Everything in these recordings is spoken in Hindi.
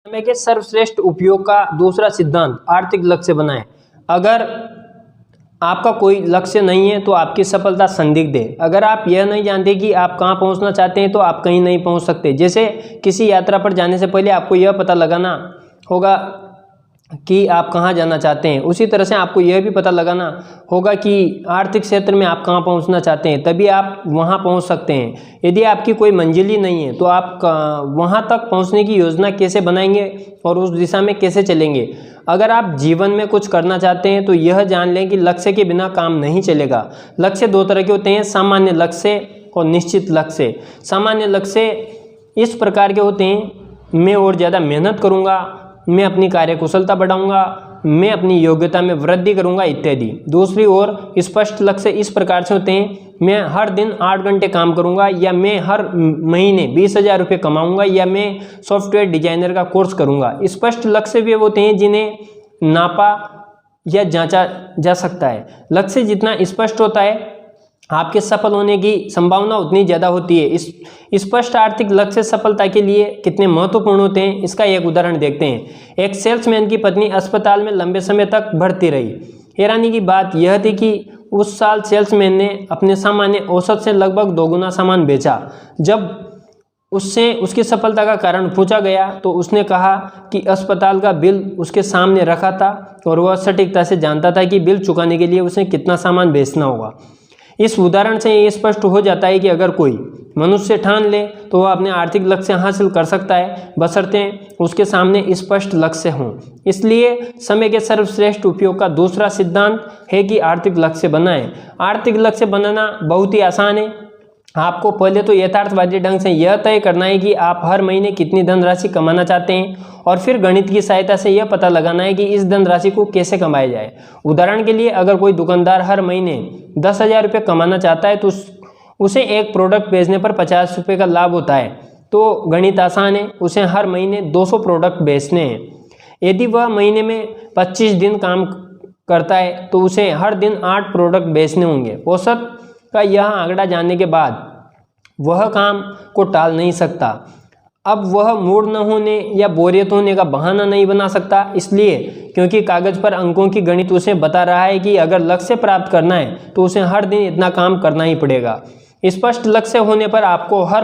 समय के सर्वश्रेष्ठ उपयोग का दूसरा सिद्धांत आर्थिक लक्ष्य बनाएं। अगर आपका कोई लक्ष्य नहीं है तो आपकी सफलता संदिग्ध है। अगर आप यह नहीं जानते कि आप कहां पहुंचना चाहते हैं तो आप कहीं नहीं पहुंच सकते। जैसे किसी यात्रा पर जाने से पहले आपको यह पता लगाना होगा कि आप कहां जाना चाहते हैं, उसी तरह से आपको यह भी पता लगाना होगा कि आर्थिक क्षेत्र में आप कहां पहुंचना चाहते हैं, तभी आप वहां पहुंच सकते हैं। यदि आपकी कोई मंजिल ही नहीं है तो आप वहां तक पहुंचने की योजना कैसे बनाएंगे और उस दिशा में कैसे चलेंगे। अगर आप जीवन में कुछ करना चाहते हैं तो यह जान लें कि लक्ष्य के बिना काम नहीं चलेगा। लक्ष्य दो तरह के होते हैं, सामान्य लक्ष्य और निश्चित लक्ष्य। सामान्य लक्ष्य इस प्रकार के होते हैं, मैं और ज़्यादा मेहनत करूँगा, मैं अपनी कार्यकुशलता बढ़ाऊंगा, मैं अपनी योग्यता में वृद्धि करूंगा इत्यादि। दूसरी ओर स्पष्ट लक्ष्य इस प्रकार से होते हैं, मैं हर दिन 8 घंटे काम करूंगा, या मैं हर महीने 20,000 रुपये कमाऊंगा, या मैं सॉफ्टवेयर डिजाइनर का कोर्स करूंगा। स्पष्ट लक्ष्य वे होते हैं जिन्हें नापा या जांचा जा सकता है। लक्ष्य जितना स्पष्ट होता है आपके सफल होने की संभावना उतनी ज़्यादा होती है। इस स्पष्ट आर्थिक लक्ष्य सफलता के लिए कितने महत्वपूर्ण होते हैं, इसका एक उदाहरण देखते हैं। एक सेल्समैन की पत्नी अस्पताल में लंबे समय तक भर्ती रही। हैरानी की बात यह थी कि उस साल सेल्समैन ने अपने सामान्य औसत से लगभग 2 गुना सामान बेचा। जब उससे उसकी सफलता का कारण पूछा गया तो उसने कहा कि अस्पताल का बिल उसके सामने रखा था और वह सटीकता से जानता था कि बिल चुकाने के लिए उसे कितना सामान बेचना होगा। इस उदाहरण से ये स्पष्ट हो जाता है कि अगर कोई मनुष्य ठान ले तो वह अपने आर्थिक लक्ष्य हासिल कर सकता है, बशर्ते उसके सामने स्पष्ट लक्ष्य हों। इसलिए समय के सर्वश्रेष्ठ उपयोग का दूसरा सिद्धांत है कि आर्थिक लक्ष्य बनाएं। आर्थिक लक्ष्य बनाना बहुत ही आसान है। आपको पहले तो यथार्थवादी ढंग से यह तय करना है कि आप हर महीने कितनी धनराशि कमाना चाहते हैं, और फिर गणित की सहायता से यह पता लगाना है कि इस धनराशि को कैसे कमाया जाए। उदाहरण के लिए, अगर कोई दुकानदार हर महीने 10,000 रुपये कमाना चाहता है तो उसे एक प्रोडक्ट बेचने पर 50 रुपये का लाभ होता है। तो गणित आसान है, उसे हर महीने 200 प्रोडक्ट बेचने हैं। यदि वह महीने में 25 दिन काम करता है तो उसे हर दिन 8 प्रोडक्ट बेचने होंगे। औसत का यह आंकड़ा जानने के बाद वह काम को टाल नहीं सकता। अब वह मूड न होने या बोरियत होने का बहाना नहीं बना सकता, इसलिए क्योंकि कागज पर अंकों की गणित उसे बता रहा है कि अगर लक्ष्य प्राप्त करना है तो उसे हर दिन इतना काम करना ही पड़ेगा। स्पष्ट लक्ष्य होने पर आपको हर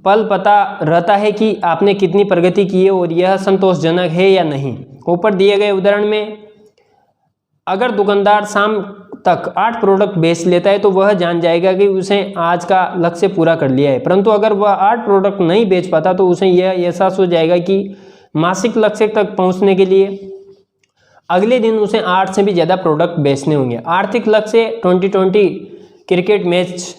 पल पता रहता है कि आपने कितनी प्रगति की है और यह संतोषजनक है या नहीं। ऊपर दिए गए उदाहरण में अगर दुकानदार शाम तक 8 प्रोडक्ट बेच लेता है तो वह जान जाएगा कि उसे आज का लक्ष्य पूरा कर लिया है। परंतु अगर वह 8 प्रोडक्ट नहीं बेच पाता तो उसे यह एहसास हो जाएगा कि मासिक लक्ष्य तक पहुंचने के लिए अगले दिन उसे 8 से भी ज़्यादा प्रोडक्ट बेचने होंगे। आर्थिक लक्ष्य 2020 क्रिकेट मैच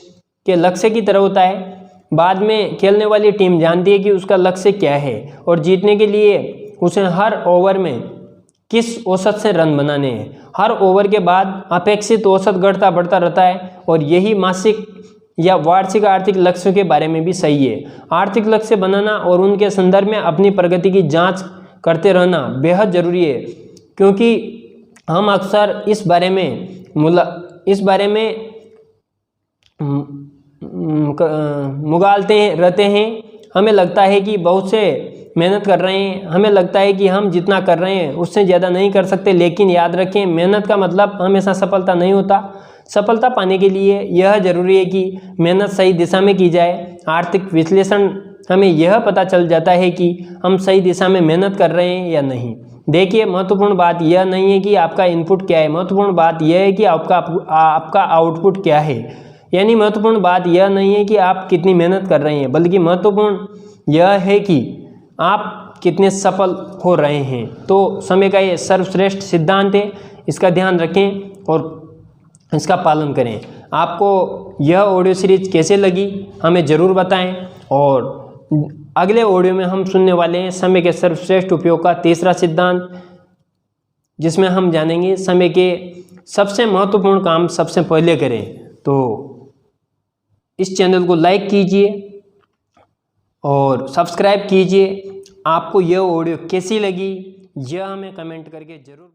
के लक्ष्य की तरह होता है। बाद में खेलने वाली टीम जानती है कि उसका लक्ष्य क्या है और जीतने के लिए उसे हर ओवर में किस औसत से रन बनाने हैं। हर ओवर के बाद अपेक्षित औसत घटता बढ़ता रहता है, और यही मासिक या वार्षिक आर्थिक लक्ष्यों के बारे में भी सही है। आर्थिक लक्ष्य बनाना और उनके संदर्भ में अपनी प्रगति की जांच करते रहना बेहद जरूरी है, क्योंकि हम अक्सर इस बारे में मुगालते रहते हैं। हमें लगता है कि बहुत से मेहनत कर रहे हैं, हमें लगता है कि हम जितना कर रहे हैं उससे ज़्यादा नहीं कर सकते, लेकिन याद रखें, मेहनत का मतलब हमेशा सफलता नहीं होता। सफलता पाने के लिए यह जरूरी है कि मेहनत सही दिशा में की जाए। आर्थिक विश्लेषण हमें यह पता चल जाता है कि हम सही दिशा में मेहनत कर रहे हैं या नहीं। देखिए, महत्वपूर्ण बात यह नहीं है कि आपका इनपुट क्या है, महत्वपूर्ण बात यह है कि आपका आउटपुट क्या है। यानी महत्वपूर्ण बात यह नहीं है कि आप कितनी मेहनत कर रहे हैं, बल्कि महत्वपूर्ण यह है कि आप कितने सफल हो रहे हैं। तो समय का ये सर्वश्रेष्ठ सिद्धांत है, इसका ध्यान रखें और इसका पालन करें। आपको यह ऑडियो सीरीज कैसे लगी हमें ज़रूर बताएं, और अगले ऑडियो में हम सुनने वाले हैं समय के सर्वश्रेष्ठ उपयोग का तीसरा सिद्धांत, जिसमें हम जानेंगे समय के सबसे महत्वपूर्ण काम सबसे पहले करें। तो इस चैनल को लाइक कीजिए और सब्सक्राइब कीजिए। आपको यह ऑडियो कैसी लगी यह हमें कमेंट करके ज़रूर